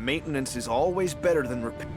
Maintenance is always better than repair.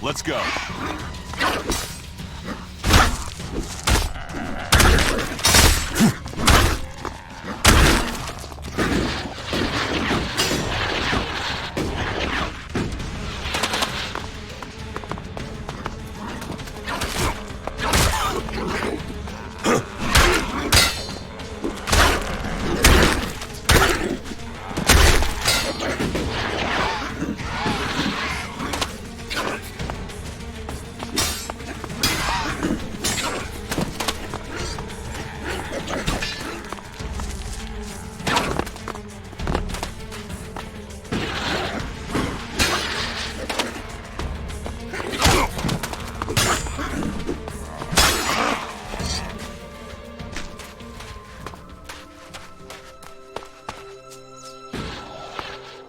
Let's go.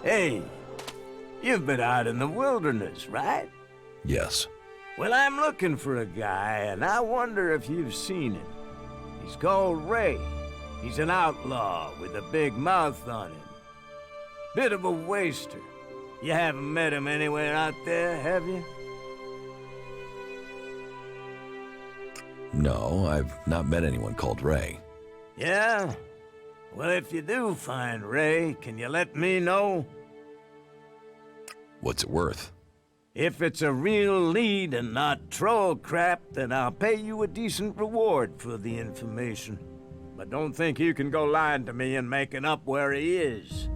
Hey, you've been out in the wilderness, right? Yes. Well, I'm looking for a guy, and I wonder if you've seen him. He's called Ray. He's an outlaw with a big mouth on him. Bit of a waster. You haven't met him anywhere out there, have you? No, I've not met anyone called Ray. Yeah? Well, if you do find Ray, can you let me know? What's it worth? If it's a real lead and not troll crap, then I'll pay you a decent reward for the information. But don't think you can go lying to me and making up where he is.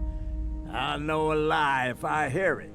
I'll know a lie if I hear it.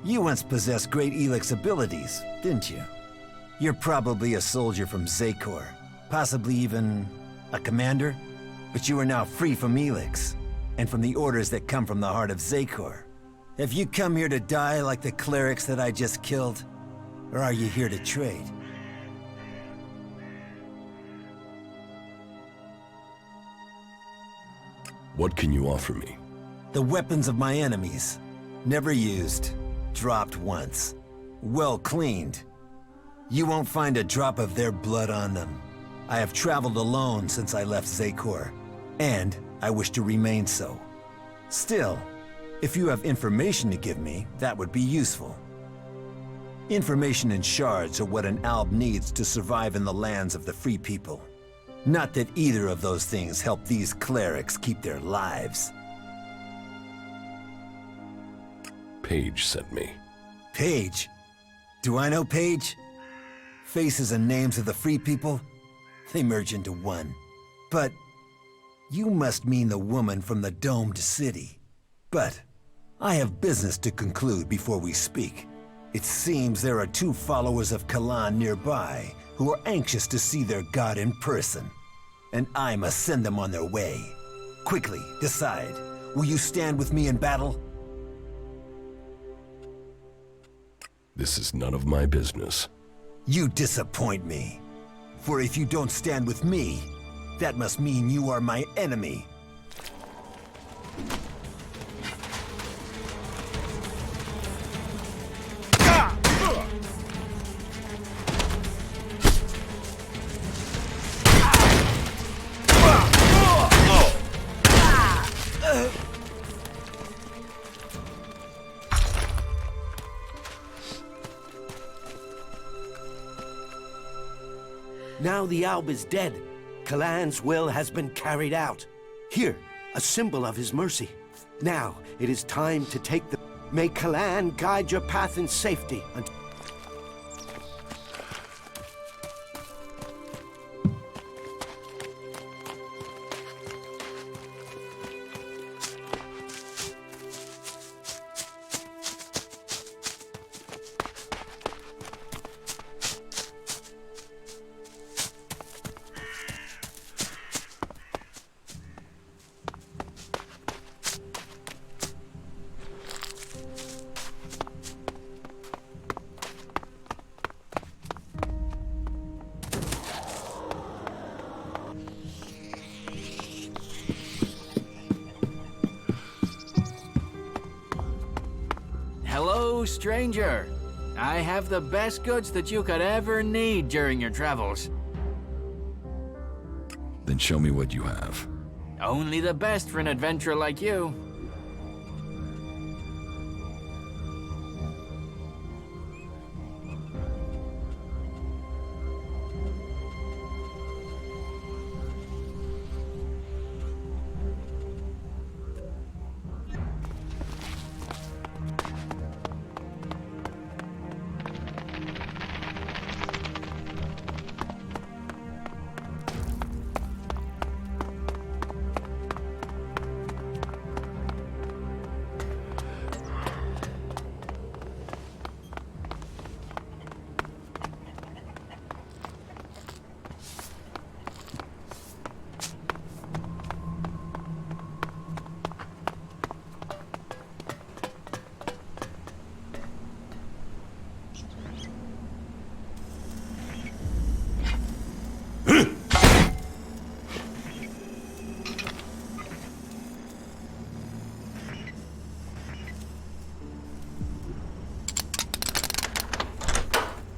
You once possessed great ELEX abilities, didn't you? You're probably a soldier from Zakor, possibly even a commander? But you are now free from ELEX, and from the orders that come from the heart of Zakor. Have you come here to die like the clerics that I just killed? Or are you here to trade? What can you offer me? The weapons of my enemies. Never used. Dropped once. Well cleaned. You won't find a drop of their blood on them. I have traveled alone since I left Zakor, and I wish to remain so. Still, if you have information to give me, that would be useful. Information and shards are what an alb needs to survive in the lands of the free people. Not that either of those things help these clerics keep their lives. Paige sent me. Paige? Do I know Paige? Faces and names of the free people? They merge into one. But you must mean the woman from the domed city. But I have business to conclude before we speak. It seems there are two followers of Kalan nearby who are anxious to see their god in person. And I must send them on their way. Quickly, decide. Will you stand with me in battle? This is none of my business. You disappoint me. For if you don't stand with me, that must mean you are my enemy. Now the Alb is dead. Kalan's will has been carried out. Here, a symbol of his mercy. Now, it is time to take the... May Kalan guide your path in safety until... Hello, stranger. I have the best goods that you could ever need during your travels. Then show me what you have. Only the best for an adventurer like you.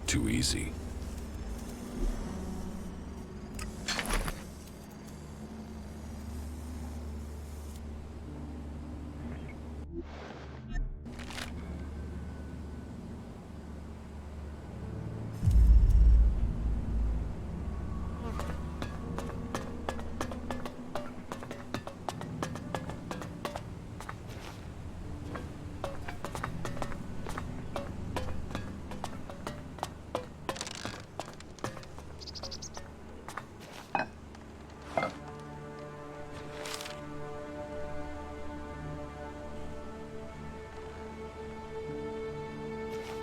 Too easy.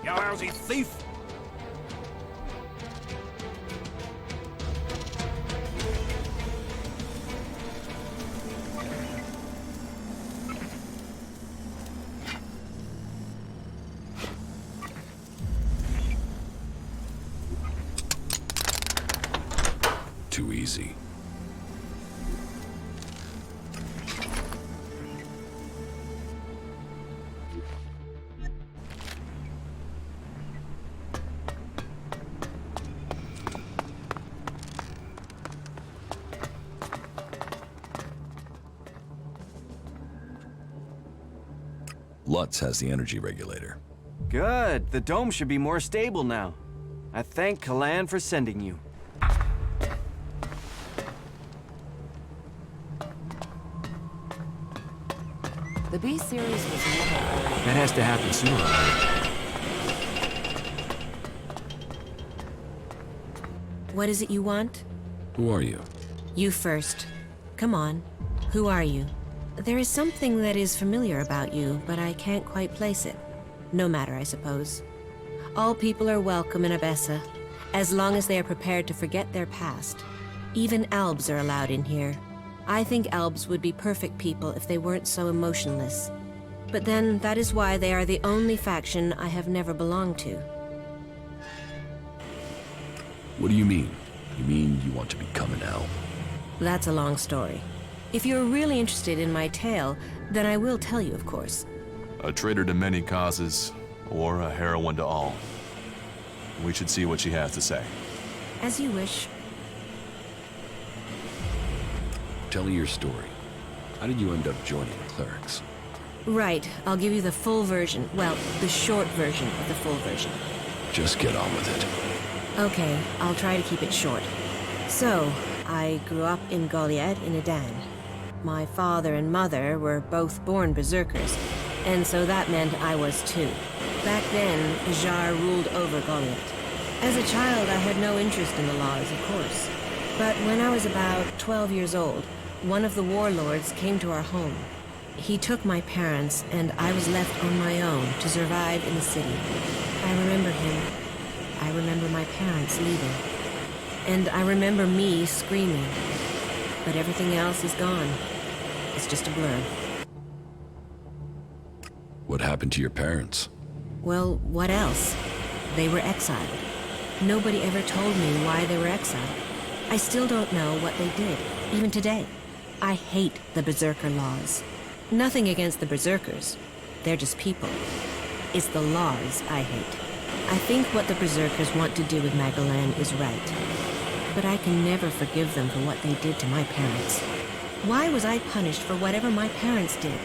You lousy thief! Too easy. Lutz has the energy regulator. Good. The dome should be more stable now. I thank Kalan for sending you. The B series was never very... That has to happen sooner. What is it you want? Who are you? You first. Come on. Who are you? There is something that is familiar about you, but I can't quite place it. No matter, I suppose. All people are welcome in Abessa, as long as they are prepared to forget their past. Even Albs are allowed in here. I think Albs would be perfect people if they weren't so emotionless. But then, that is why they are the only faction I have never belonged to. What do you mean? You mean you want to become an Alb? That's a long story. If you're really interested in my tale, then I will tell you, of course. A traitor to many causes, or a heroine to all. We should see what she has to say. As you wish. Tell me your story. How did you end up joining the clerics? Right, I'll give you the full version. Well, the short version of the full version. Just get on with it. Okay, I'll try to keep it short. So, I grew up in Goliad in Adan. My father and mother were both born berserkers, and so that meant I was too. Back then, Jar ruled over Goliad. As a child, I had no interest in the laws, of course. But when I was about 12 years old, one of the warlords came to our home. He took my parents, and I was left on my own to survive in the city. I remember him. I remember my parents leaving. And I remember me screaming. But everything else is gone. It's just a blur. What happened to your parents? Well, what else? They were exiled. Nobody ever told me why they were exiled. I still don't know what they did, even today. I hate the Berserker laws. Nothing against the Berserkers. They're just people. It's the laws I hate. I think what the Berserkers want to do with Magalan is right. But I can never forgive them for what they did to my parents. Why was I punished for whatever my parents did?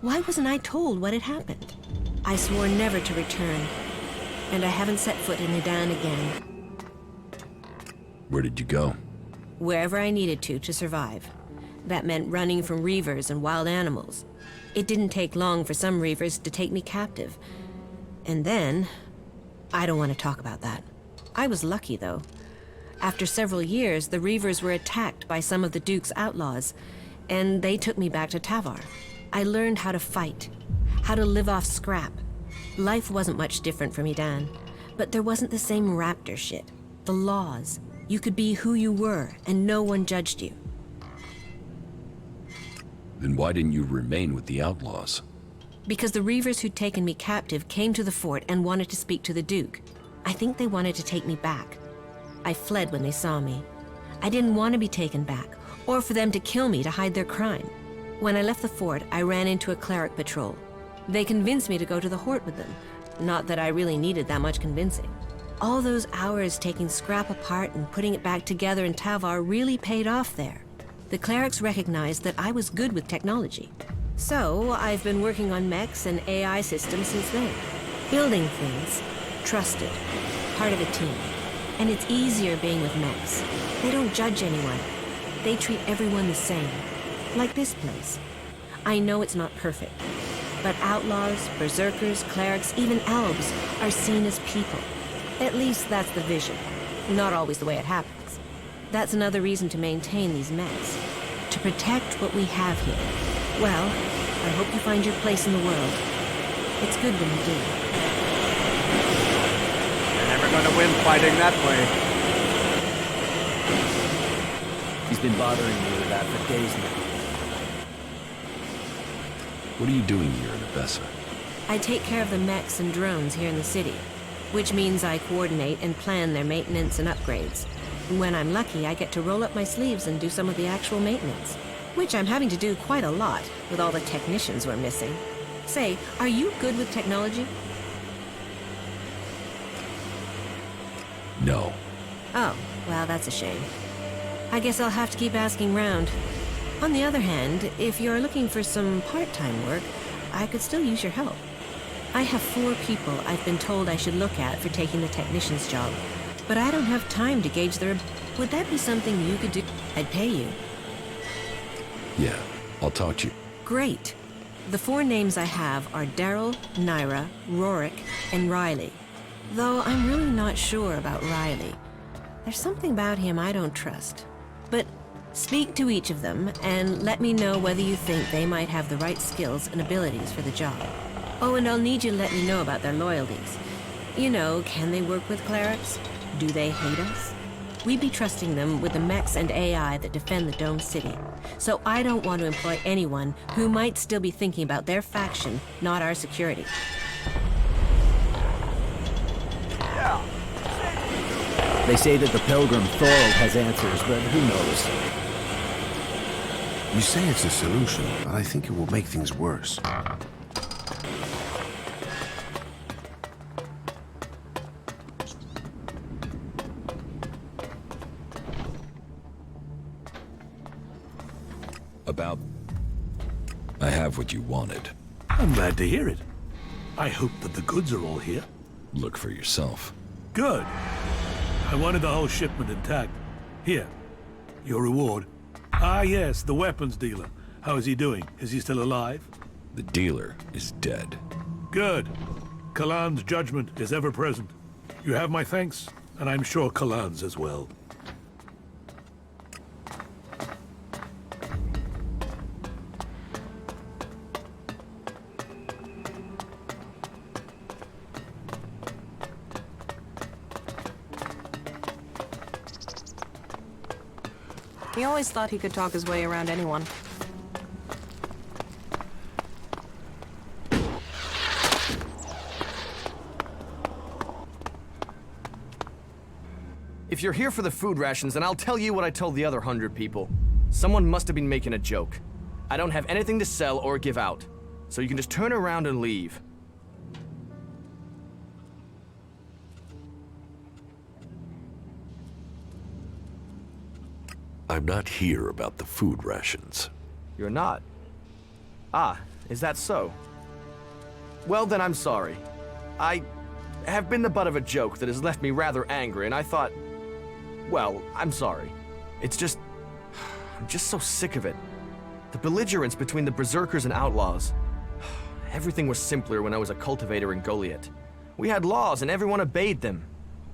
Why wasn't I told what had happened? I swore never to return, and I haven't set foot in Adan again. Where did you go? Wherever I needed to survive. That meant running from reavers and wild animals. It didn't take long for some reavers to take me captive. And then... I don't want to talk about that. I was lucky, though. After several years, the reavers were attacked by some of the Duke's outlaws, and they took me back to Tavar. I learned how to fight, how to live off scrap. Life wasn't much different from Edan, but there wasn't the same raptor shit. The laws. You could be who you were, and no one judged you. Then why didn't you remain with the outlaws? Because the reavers who'd taken me captive came to the fort and wanted to speak to the Duke. I think they wanted to take me back. I fled when they saw me. I didn't want to be taken back, or for them to kill me to hide their crime. When I left the fort, I ran into a cleric patrol. They convinced me to go to the Hort with them. Not that I really needed that much convincing. All those hours taking scrap apart and putting it back together in Tavar really paid off there. The clerics recognized that I was good with technology. So, I've been working on mechs and AI systems since then. Building things. Trusted. Part of a team. And it's easier being with mechs. They don't judge anyone. They treat everyone the same. Like this place. I know it's not perfect. But outlaws, berserkers, clerics, even elves are seen as people. At least that's the vision. Not always the way it happens. That's another reason to maintain these mechs. To protect what we have here. Well, I hope you find your place in the world. It's good when you do. You're never gonna win fighting that way. He's been bothering me with that for days now. What are you doing here in Abessa? I take care of the mechs and drones here in the city, which means I coordinate and plan their maintenance and upgrades. When I'm lucky, I get to roll up my sleeves and do some of the actual maintenance, which I'm having to do quite a lot with all the technicians we're missing. Say, are you good with technology? No. Oh, well, that's a shame. I guess I'll have to keep asking round. On the other hand, if you're looking for some part-time work, I could still use your help. I have 4 people I've been told I should look at for taking the technician's job, but I don't have time to gauge their... Would that be something you could do? I'd pay you. Yeah, I'll talk to you. Great. The 4 names I have are Daryl, Naira, Rorik, and Riley. Though I'm really not sure about Riley. There's something about him I don't trust. But speak to each of them and let me know whether you think they might have the right skills and abilities for the job. Oh, and I'll need you to let me know about their loyalties. You know, can they work with clerics? Do they hate us? We'd be trusting them with the mechs and AI that defend the Dome City. So I don't want to employ anyone who might still be thinking about their faction, not our security. They say that the Pilgrim Thorold has answers, but who knows? You say it's a solution, but I think it will make things worse. About... I have what you wanted. I'm glad to hear it. I hope that the goods are all here. Look for yourself. Good. I wanted the whole shipment intact. Here, your reward. Ah yes, the weapons dealer. How is he doing? Is he still alive? The dealer is dead. Good. Kalan's judgment is ever present. You have my thanks, and I'm sure Kalan's as well. He always thought he could talk his way around anyone. If you're here for the food rations, then I'll tell you what I told the other 100 people. Someone must have been making a joke. I don't have anything to sell or give out, so you can just turn around and leave. I'm not here about the food rations. You're not? Ah, is that so? Well, then I'm sorry. I have been the butt of a joke that has left me rather angry, and I thought... Well, I'm sorry. It's just... I'm just so sick of it. The belligerence between the berserkers and outlaws. Everything was simpler when I was a cultivator in Goliath. We had laws and everyone obeyed them.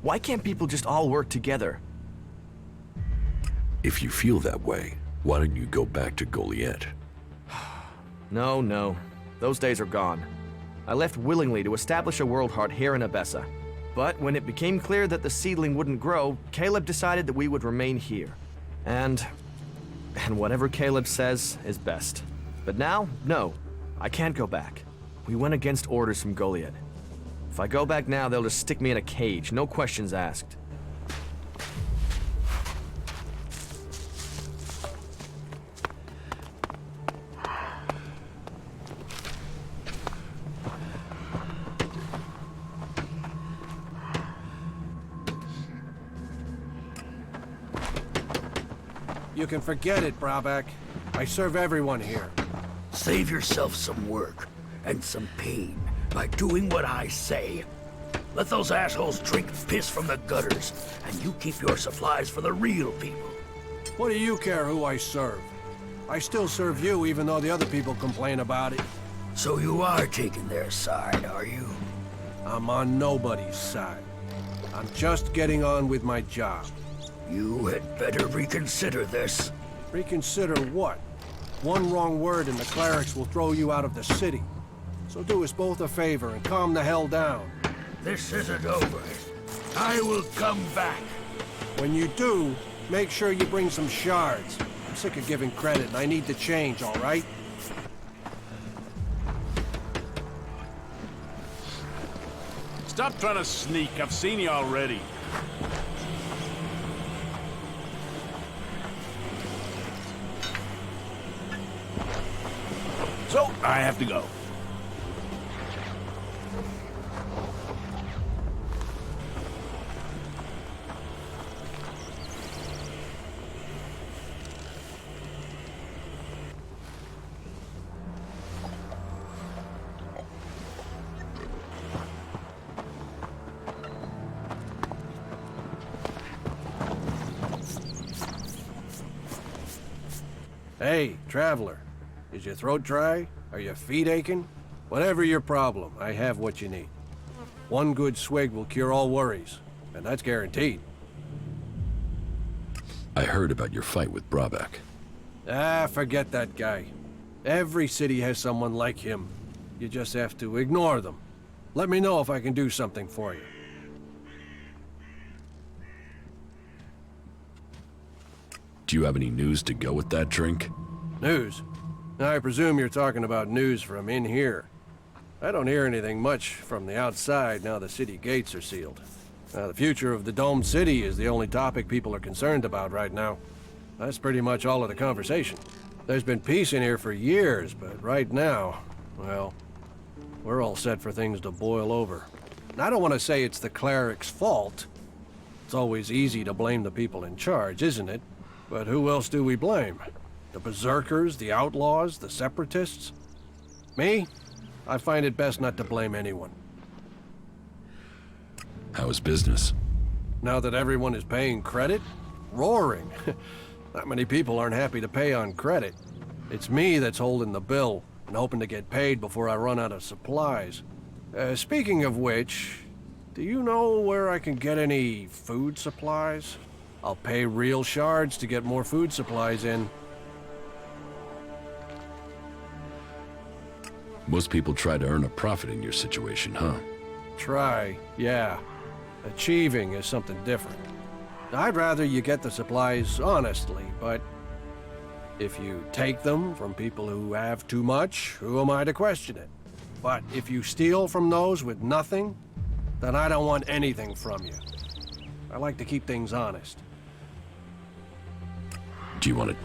Why can't people just all work together? If you feel that way, why don't you go back to Goliath? No. Those days are gone. I left willingly to establish a world heart here in Abessa. But when it became clear that the seedling wouldn't grow, Caleb decided that we would remain here. And whatever Caleb says is best. But now, no. I can't go back. We went against orders from Goliath. If I go back now, they'll just stick me in a cage, no questions asked. You can forget it, Brabak. I serve everyone here. Save yourself some work and some pain by doing what I say. Let those assholes drink piss from the gutters, and you keep your supplies for the real people. What do you care who I serve? I still serve you, even though the other people complain about it. So you are taking their side, are you? I'm on nobody's side. I'm just getting on with my job. You had better reconsider this. Reconsider what? One wrong word and the clerics will throw you out of the city. So do us both a favor and calm the hell down. This isn't over. I will come back. When you do, make sure you bring some shards. I'm sick of giving credit and I need the change, all right? Stop trying to sneak. I've seen you already. So, I have to go. Hey, traveler. Is your throat dry? Are your feet aching? Whatever your problem, I have what you need. One good swig will cure all worries, and that's guaranteed. I heard about your fight with Brabeck. Ah, forget that guy. Every city has someone like him. You just have to ignore them. Let me know if I can do something for you. Do you have any news to go with that drink? News? I presume you're talking about news from in here. I don't hear anything much from the outside now the city gates are sealed. The future of the domed city is the only topic people are concerned about right now. That's pretty much all of the conversation. There's been peace in here for years, but right now, well, we're all set for things to boil over. And I don't want to say it's the cleric's fault. It's always easy to blame the people in charge, isn't it? But who else do we blame? The berserkers, the outlaws, the separatists? Me? I find it best not to blame anyone. How is business? Now that everyone is paying credit? Roaring. Not many people aren't happy to pay on credit. It's me that's holding the bill and hoping to get paid before I run out of supplies. Speaking of which, do you know where I can get any food supplies? I'll pay real shards to get more food supplies in. Most people try to earn a profit in your situation, huh? Try, yeah. Achieving is something different. I'd rather you get the supplies honestly, but if you take them from people who have too much, who am I to question it? But if you steal from those with nothing, then I don't want anything from you. I like to keep things honest. Do you want to...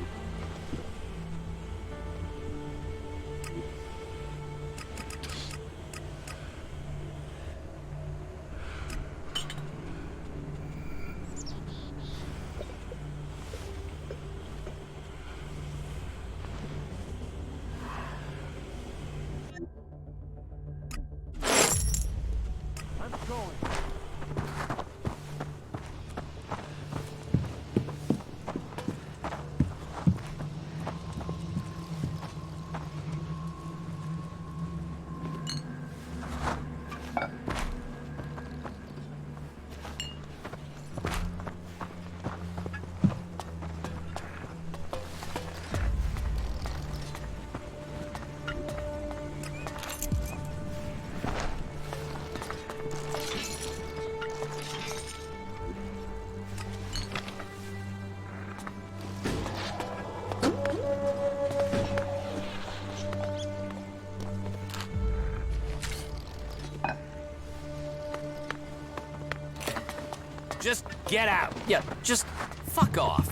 Just get out. Yeah, just fuck off.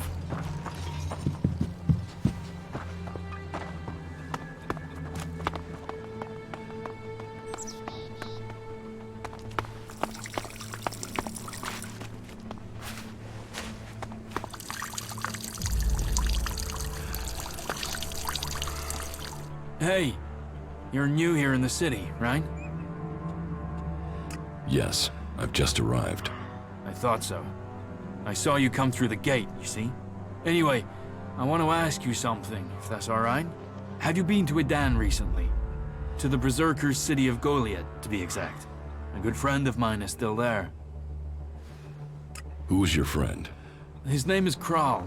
Hey, you're new here in the city, right? Yes, I've just arrived. I thought so. I saw you come through the gate, you see? Anyway, I want to ask you something, if that's alright. Have you been to Edan recently? To the Berserkers' city of Goliad, to be exact. A good friend of mine is still there. Who's your friend? His name is Kral.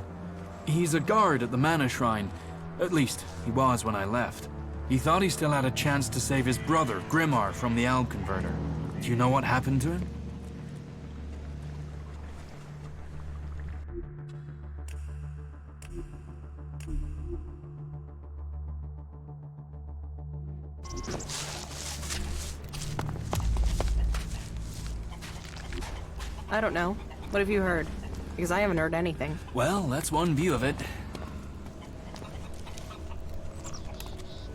He's a guard at the Mana Shrine. At least, he was when I left. He thought he still had a chance to save his brother, Grimar, from the Alb Converter. Do you know what happened to him? I don't know. What have you heard? Because I haven't heard anything. Well, that's one view of it.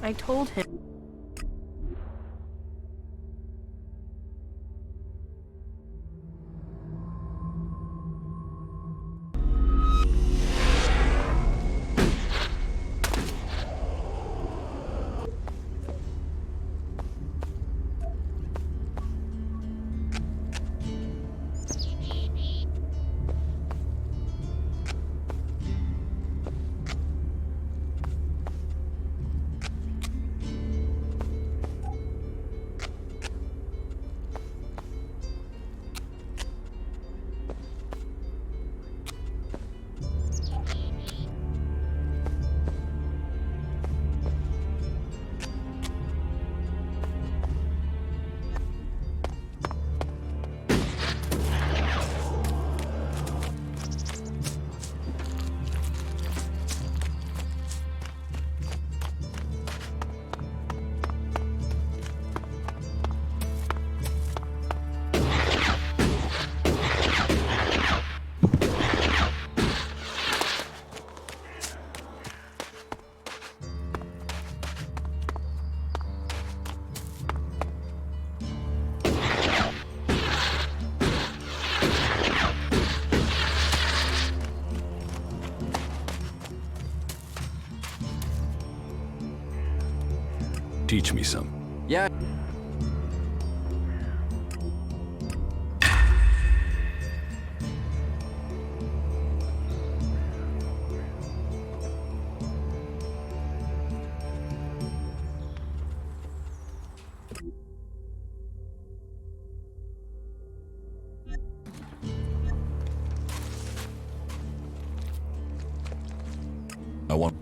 I told him. teach me some. Yeah. I want...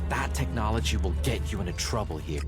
That technology will get you into trouble here.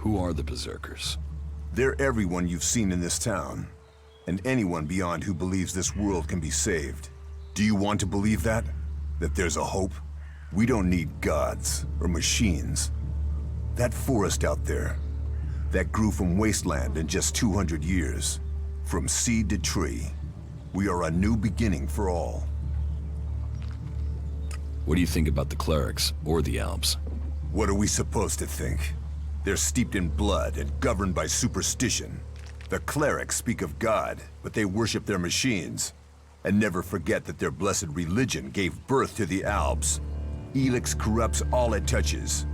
Who are the Berserkers? They're everyone you've seen in this town, and anyone beyond who believes this world can be saved. Do you want to believe that? That there's a hope? We don't need gods or machines. That forest out there, that grew from wasteland in just 200 years, from seed to tree. We are a new beginning for all. What do you think about the clerics or the Alps? What are we supposed to think? They're steeped in blood and governed by superstition. The clerics speak of God, but they worship their machines. And never forget that their blessed religion gave birth to the Alps. ELEX corrupts all it touches.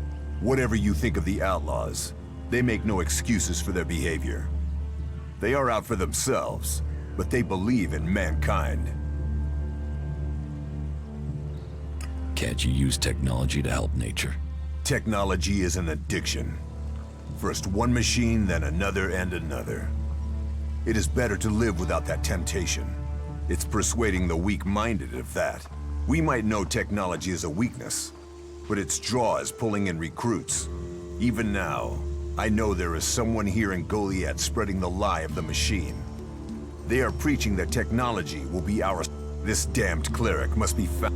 Whatever you think of the outlaws, they make no excuses for their behavior. They are out for themselves, but they believe in mankind. Can't you use technology to help nature? Technology is an addiction. First one machine, then another and another. It is better to live without that temptation. It's persuading the weak-minded of that. We might know technology is a weakness, but its draw is pulling in recruits. Even now, I know there is someone here in Goliath spreading the lie of the machine. They are preaching that technology will be ours. This damned cleric must be found.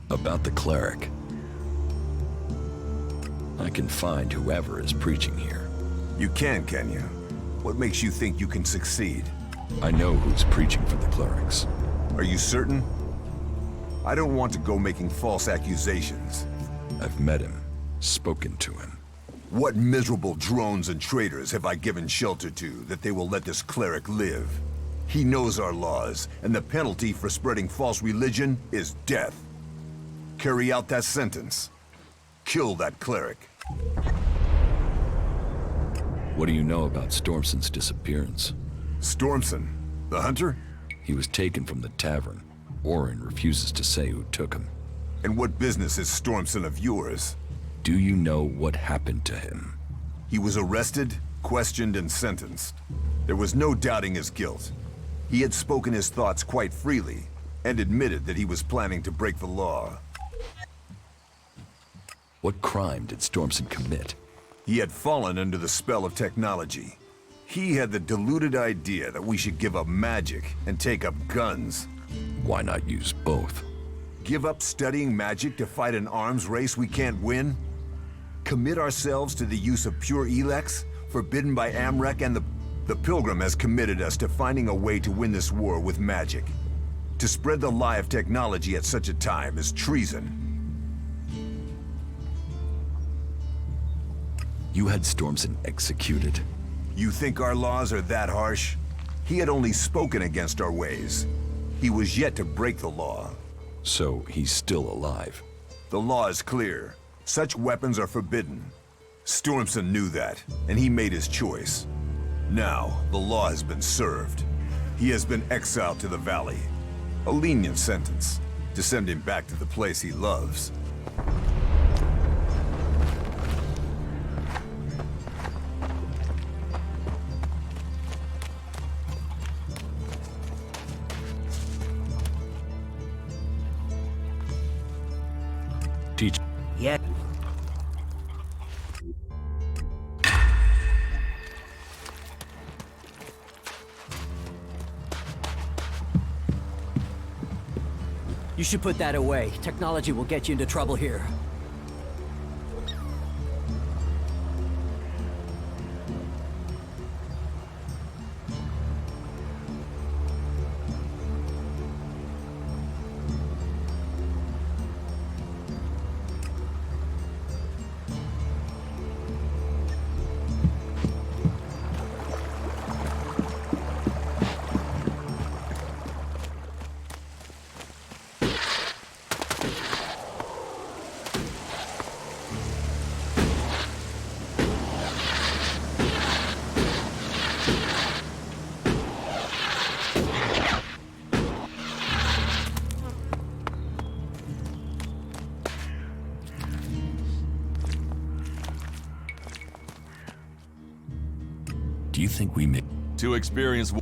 About the cleric. I can find whoever is preaching here. You can you? What makes you think you can succeed? I know who's preaching for the clerics. Are you certain? I don't want to go making false accusations. I've met him, spoken to him. What miserable drones and traitors have I given shelter to that they will let this cleric live? He knows our laws, and the penalty for spreading false religion is death. Carry out that sentence. Kill that cleric. What do you know about Stormson's disappearance? Stormson? The hunter? He was taken from the tavern. Orin refuses to say who took him. And what business is Stormson of yours? Do you know what happened to him? He was arrested, questioned, and sentenced. There was no doubting his guilt. He had spoken his thoughts quite freely, and admitted that he was planning to break the law. What crime did Stormson commit? He had fallen under the spell of technology. He had the deluded idea that we should give up magic and take up guns. Why not use both? Give up studying magic to fight an arms race we can't win? Commit ourselves to the use of pure ELEX, forbidden by Amrek, and the Pilgrim has committed us to finding a way to win this war with magic. To spread the lie of technology at such a time is treason. You had Stormson executed? You think our laws are that harsh? He had only spoken against our ways. He was yet to break the law. So he's still alive? The law is clear. Such weapons are forbidden. Stormson knew that, and he made his choice. Now, the law has been served. He has been exiled to the valley. A lenient sentence, to send him back to the place he loves. Teach. Yeah. You should put that away. Technology will get you into trouble here. Do you think we may... To experience...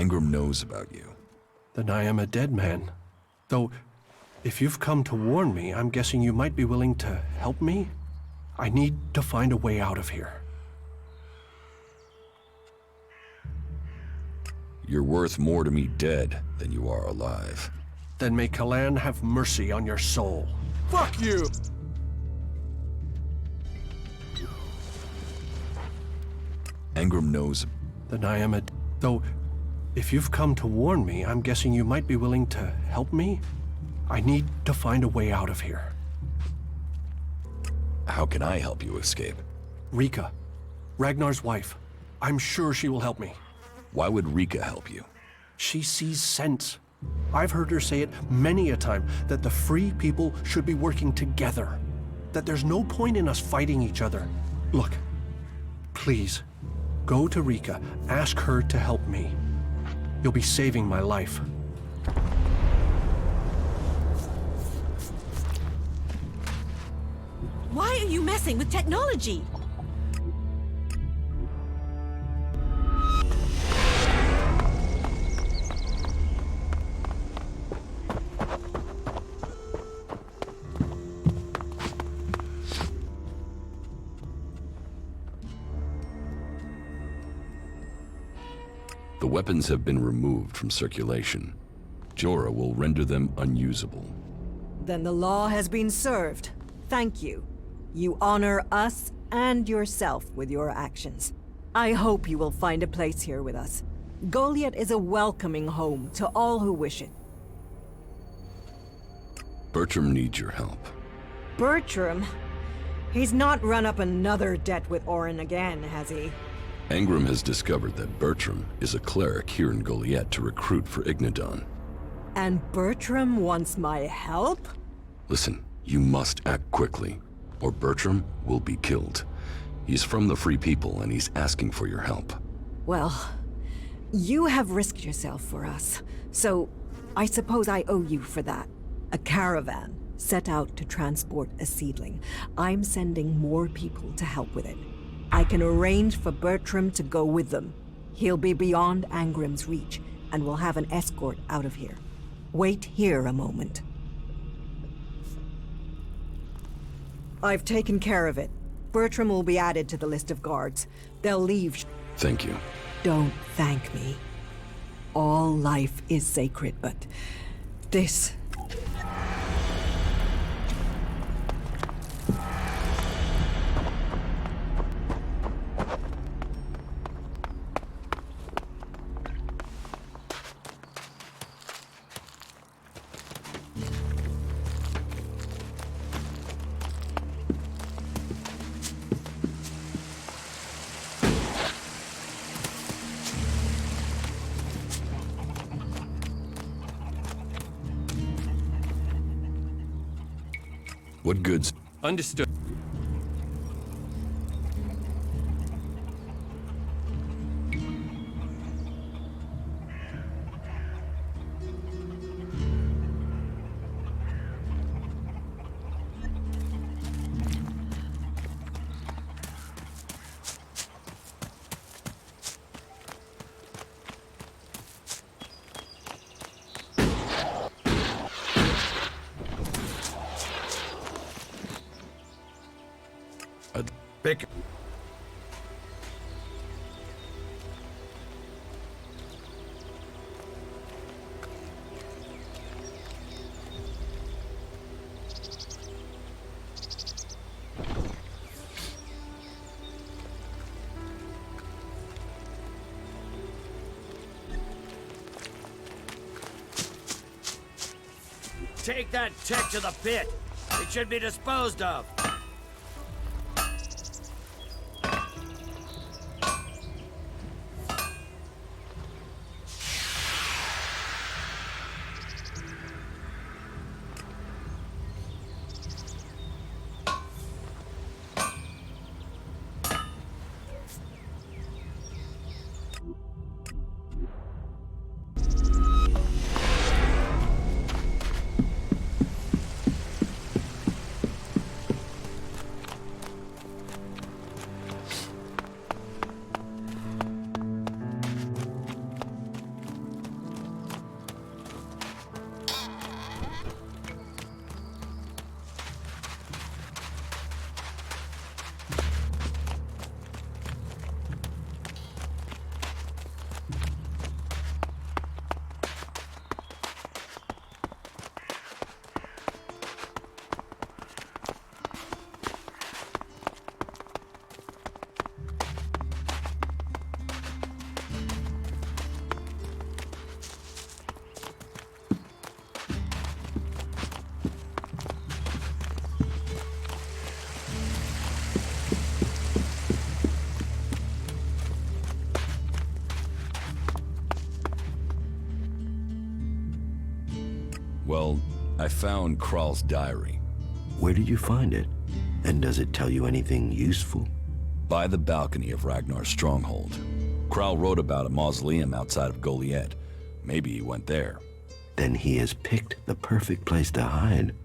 Angram knows about you. Then I am a dead man. Though, if you've come to warn me, I'm guessing you might be willing to help me? I need to find a way out of here. You're worth more to me dead than you are alive. Then may Kalan have mercy on your soul. Fuck you! Angram knows. Then I am a... Though, if you've come to warn me, I'm guessing you might be willing to help me? I need to find a way out of here. How can I help you escape? Rika, Ragnar's wife. I'm sure she will help me. Why would Rika help you? She sees sense. I've heard her say it many a time, that the free people should be working together. That there's no point in us fighting each other. Look, please, go to Rika, ask her to help me. You'll be saving my life. Why are you messing with technology? The weapons have been removed from circulation. Jorah will render them unusable. Then the law has been served. Thank you. You honor us and yourself with your actions. I hope you will find a place here with us. Goliath is a welcoming home to all who wish it. Bertram needs your help. Bertram? He's not run up another debt with Orin again, has he? Angram has discovered that Bertram is a cleric here in Goliath to recruit for Ignadon. And Bertram wants my help? Listen, you must act quickly, or Bertram will be killed. He's from the Free People, and he's asking for your help. Well, you have risked yourself for us, so I suppose I owe you for that. A caravan set out to transport a seedling. I'm sending more people to help with it. I can arrange for Bertram to go with them. He'll be beyond Angram's reach, and we'll have an escort out of here. Wait here a moment. I've taken care of it. Bertram will be added to the list of guards. They'll leave. Thank you. Don't thank me. All life is sacred, but this... What goods? Understood. Pick. Take that tech to the pit. It should be disposed of. Well, I found Kral's diary. Where did you find it? And does it tell you anything useful? By the balcony of Ragnar's stronghold. Kral wrote about a mausoleum outside of Goliath. Maybe he went there. Then he has picked the perfect place to hide.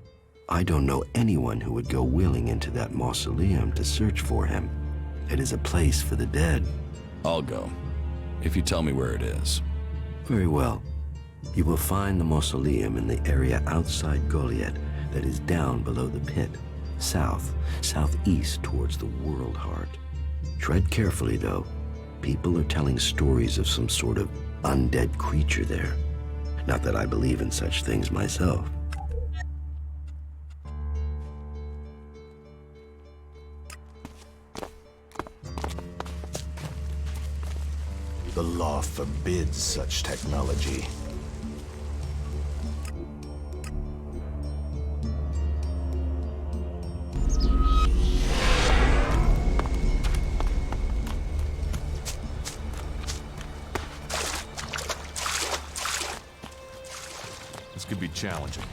I don't know anyone who would go willing into that mausoleum to search for him. It is a place for the dead. I'll go, if you tell me where it is. Very well. You will find the mausoleum in the area outside Goliath that is down below the pit, southeast towards the World Heart. Tread carefully, though. People are telling stories of some sort of undead creature there. Not that I believe in such things myself. The law forbids such technology. This could be challenging.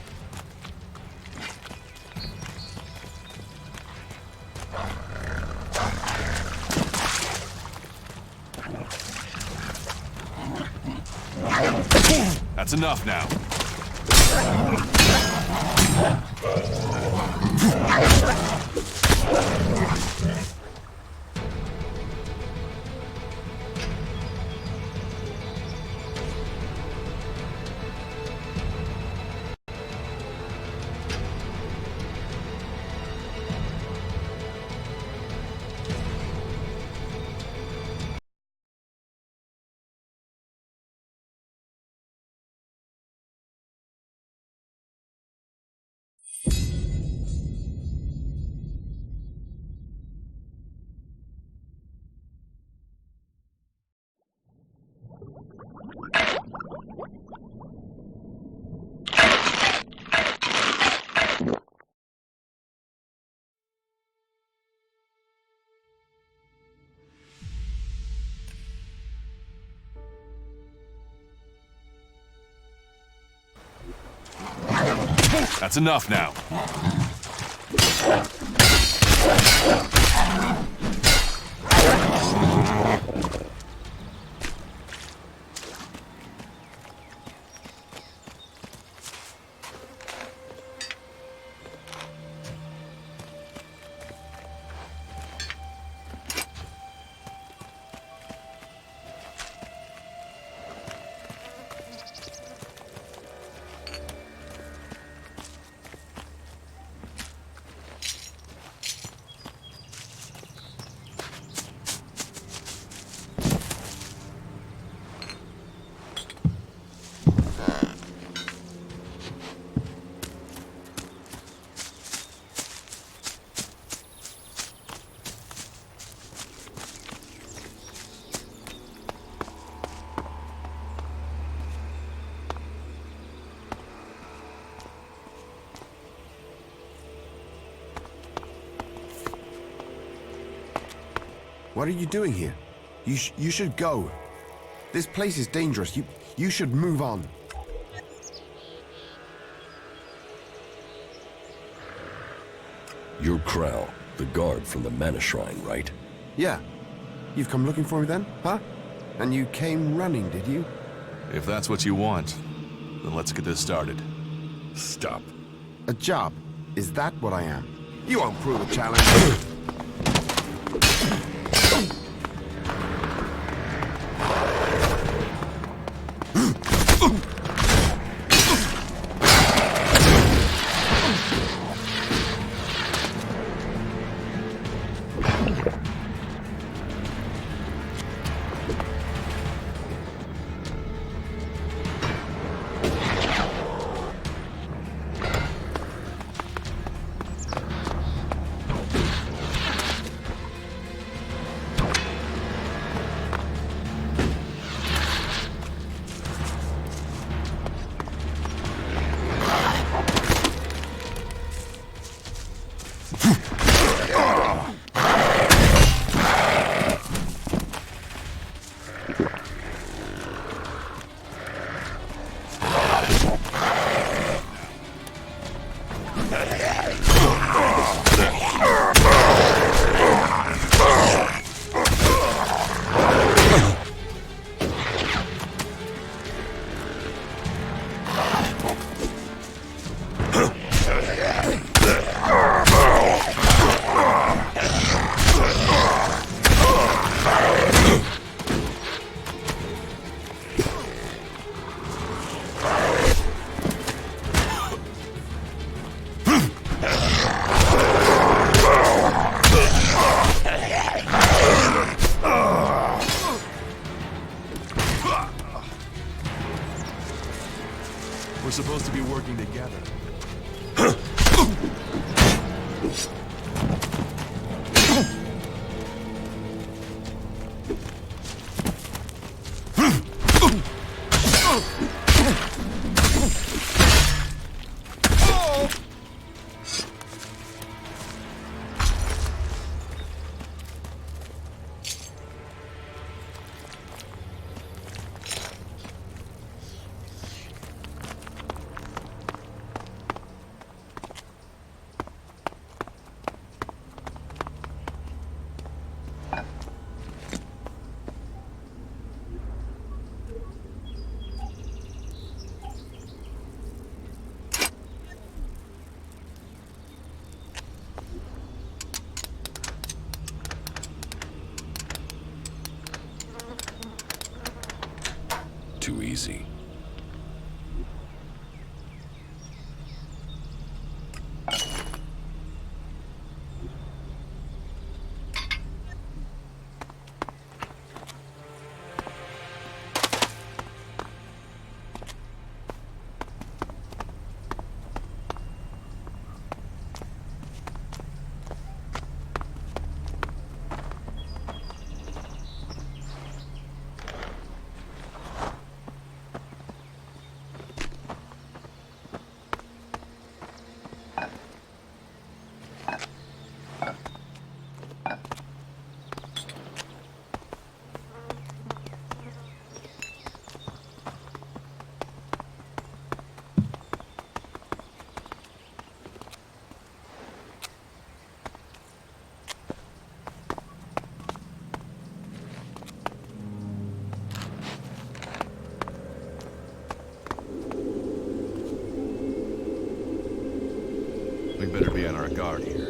That's enough now. That's enough now. What are you doing here? You should go. This place is dangerous. You should move on. You're Kral, the guard from the Mana Shrine, right? Yeah. You've come looking for me then, huh? And you came running, did you? If that's what you want, then let's get this started. Stop. A job? Is that what I am? You won't prove a challenge. We're supposed to be working together. Too easy. We better be on our guard here.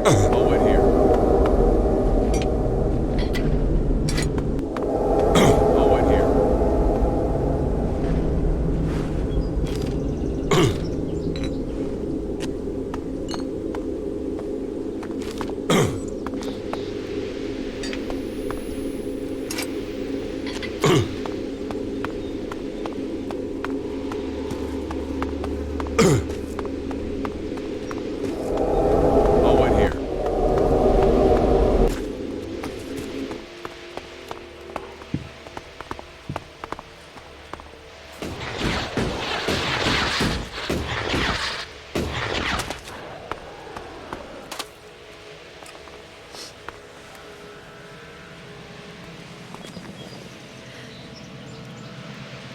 Oh, wait here. Oh, wait here.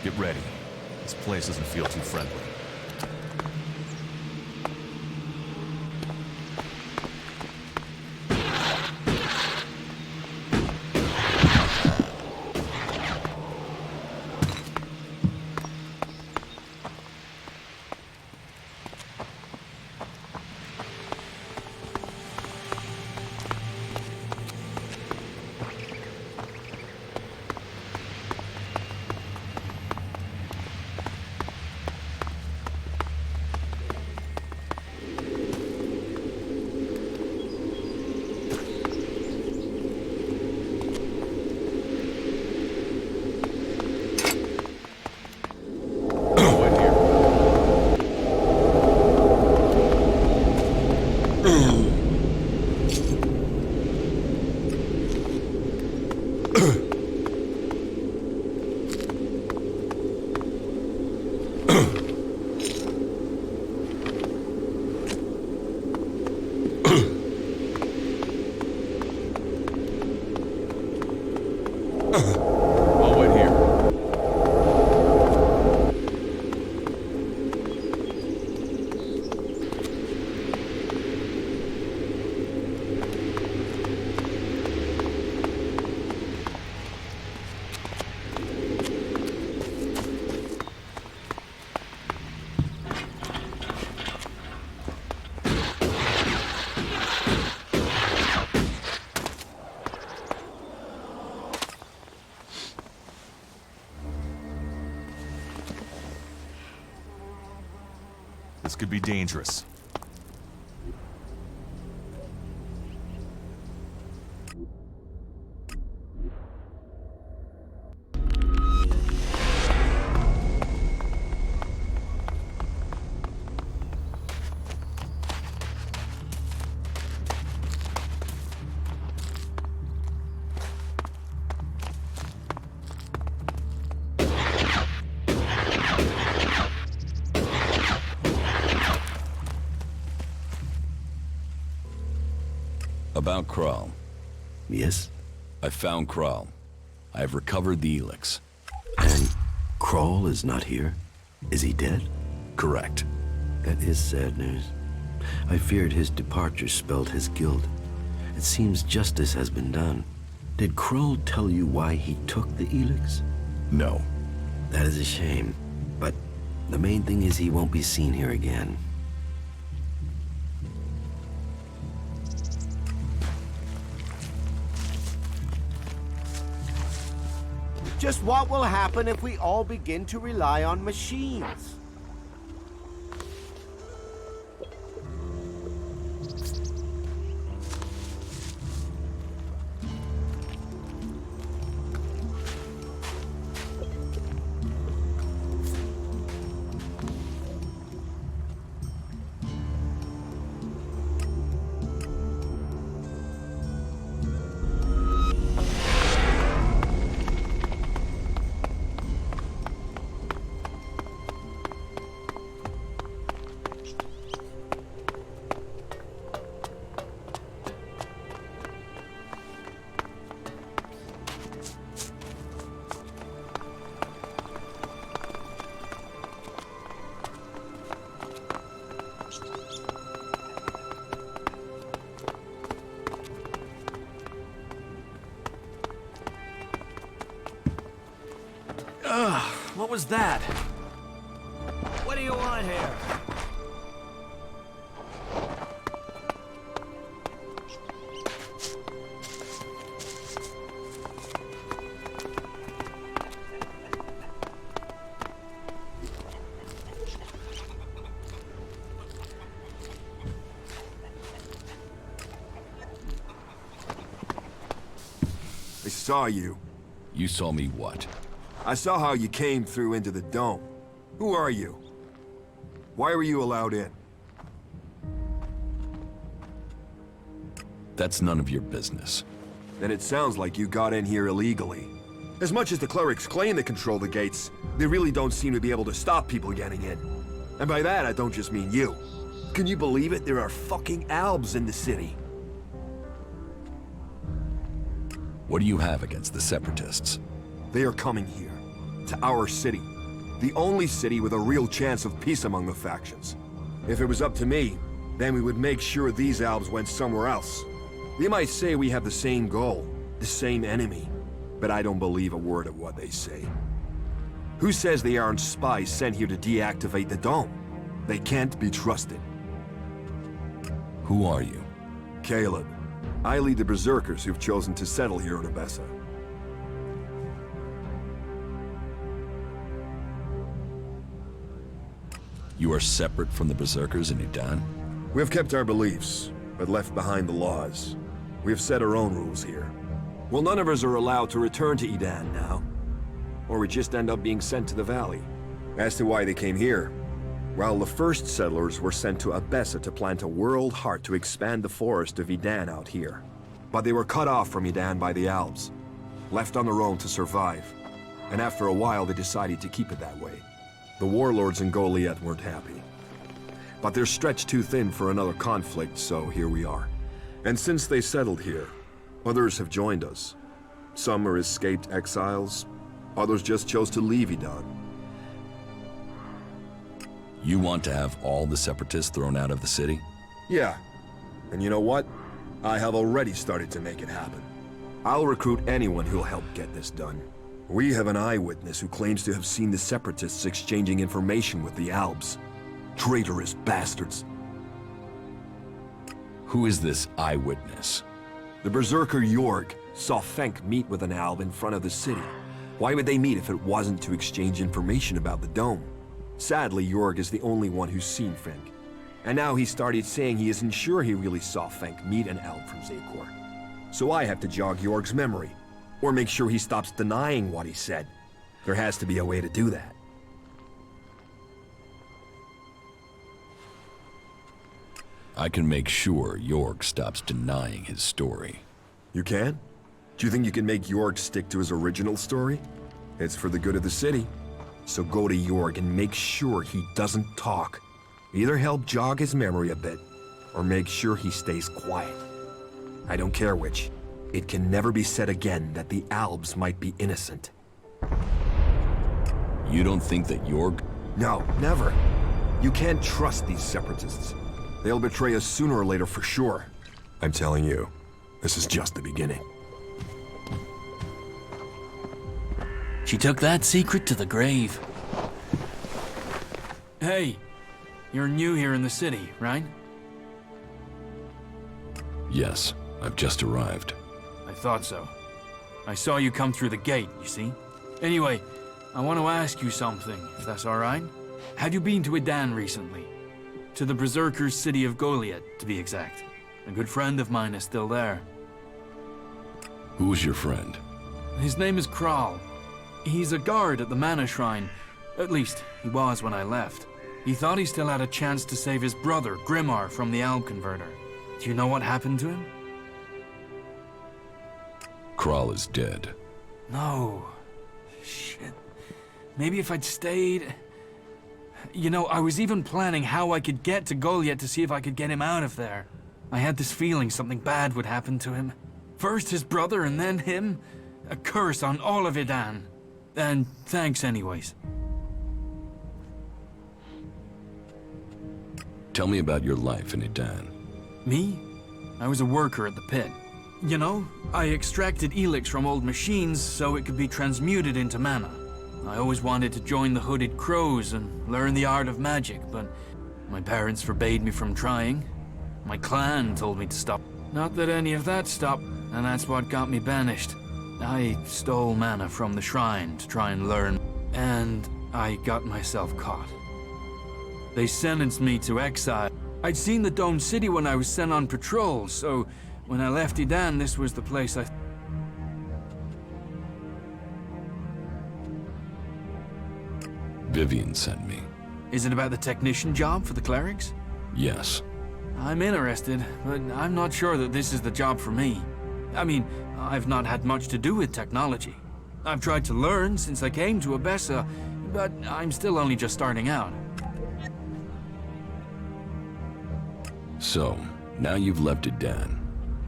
Get ready. This place doesn't feel too friendly. I'll wait here. This could be dangerous. About Kral. Yes? I found Kral. I have recovered the ELEX. And Kral is not here? Is he dead? Correct. That is sad news. I feared his departure spelled his guilt. It seems justice has been done. Did Kral tell you why he took the ELEX? No. That is a shame. But the main thing is he won't be seen here again. Just what will happen if we all begin to rely on machines? What was that? What do you want here? I saw you. You saw me what? I saw how you came through into the dome. Who are you? Why were you allowed in? That's none of your business. Then it sounds like you got in here illegally. As much as the clerics claim they control the gates, they really don't seem to be able to stop people getting in. And by that, I don't just mean you. Can you believe it? There are fucking Albs in the city. What do you have against the Separatists? They are coming here, to our city. The only city with a real chance of peace among the factions. If it was up to me, then we would make sure these Albs went somewhere else. They might say we have the same goal, the same enemy, but I don't believe a word of what they say. Who says they aren't spies sent here to deactivate the dome? They can't be trusted. Who are you? Caleb. I lead the Berserkers who've chosen to settle here in Odessa. You are separate from the Berserkers in Udan? We have kept our beliefs, but left behind the laws. We have set our own rules here. Well, none of us are allowed to return to Edan now. Or we just end up being sent to the valley. As to why they came here, well, the first settlers were sent to Odessa to plant a world heart to expand the forest of Edan out here. But they were cut off from Edan by the Alps, left on their own to survive. And after a while, they decided to keep it that way. The warlords in Goliath weren't happy. But they're stretched too thin for another conflict, so here we are. And since they settled here, others have joined us. Some are escaped exiles, others just chose to leave Edan. You want to have all the Separatists thrown out of the city? Yeah. And you know what? I have already started to make it happen. I'll recruit anyone who'll help get this done. We have an eyewitness who claims to have seen the Separatists exchanging information with the Albs. Traitorous bastards. Who is this eyewitness? The Berserker Jorg saw Fenk meet with an Alb in front of the city. Why would they meet if it wasn't to exchange information about the dome? Sadly, Jorg is the only one who's seen Fenk. And now he started saying he isn't sure he really saw Fenk meet an elf from Zakor. So I have to jog Jorg's memory, or make sure he stops denying what he said. There has to be a way to do that. I can make sure Jorg stops denying his story. You can? Do you think you can make Jorg stick to his original story? It's for the good of the city. So go to Jorg and make sure he doesn't talk. Either help jog his memory a bit, or make sure he stays quiet. I don't care which. It can never be said again that the Albs might be innocent. You don't think that Jorg... No, never. You can't trust these separatists. They'll betray us sooner or later for sure. I'm telling you, this is just the beginning. She took that secret to the grave. Hey, you're new here in the city, right? Yes, I've just arrived. I thought so. I saw you come through the gate, you see? Anyway, I want to ask you something, if that's alright. Have you been to Edan recently? To the Berserkers' city of Goliad, to be exact. A good friend of mine is still there. Who's your friend? His name is Kral. He's a guard at the Mana Shrine. At least, he was when I left. He thought he still had a chance to save his brother, Grimmar, from the Alb Converter. Do you know what happened to him? Kral is dead. No. Shit. Maybe if I'd stayed... You know, I was even planning how I could get to Goliad to see if I could get him out of there. I had this feeling something bad would happen to him. First his brother and then him. A curse on all of Edan. And thanks anyways. Tell me about your life in Edan. Me? I was a worker at the pit. You know, I extracted ELEX from old machines so it could be transmuted into mana. I always wanted to join the Hooded Crows and learn the art of magic, but my parents forbade me from trying. My clan told me to stop. Not that any of that stopped, and that's what got me banished. I stole mana from the shrine to try and learn, and I got myself caught. They sentenced me to exile. I'd seen the Dome City when I was sent on patrol, so when I left Edan, this was the place I... Vivian sent me. Is it about the technician job for the clerics? Yes. I'm interested, but I'm not sure that this is the job for me. I mean, I've not had much to do with technology. I've tried to learn since I came to Abessa, but I'm still only just starting out. So, now you've left Edan.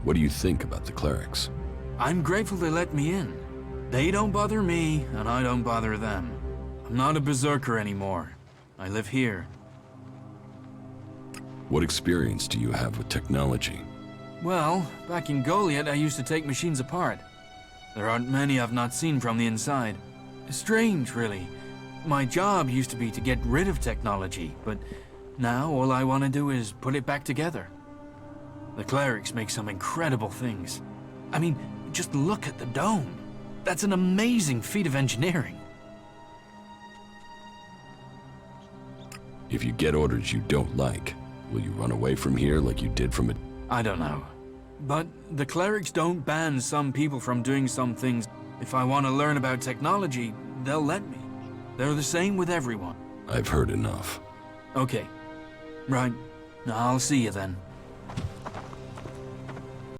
What do you think about the clerics? I'm grateful they let me in. They don't bother me, and I don't bother them. I'm not a berserker anymore. I live here. What experience do you have with technology? Well, back in Goliad, I used to take machines apart. There aren't many I've not seen from the inside. Strange, really. My job used to be to get rid of technology, but now all I want to do is put it back together. The clerics make some incredible things. I mean, just look at the dome. That's an amazing feat of engineering. If you get orders you don't like, will you run away from here like you did from it? I don't know. But the clerics don't ban some people from doing some things. If I want to learn about technology, they'll let me. They're the same with everyone. I've heard enough. Okay. Right. I'll see you then.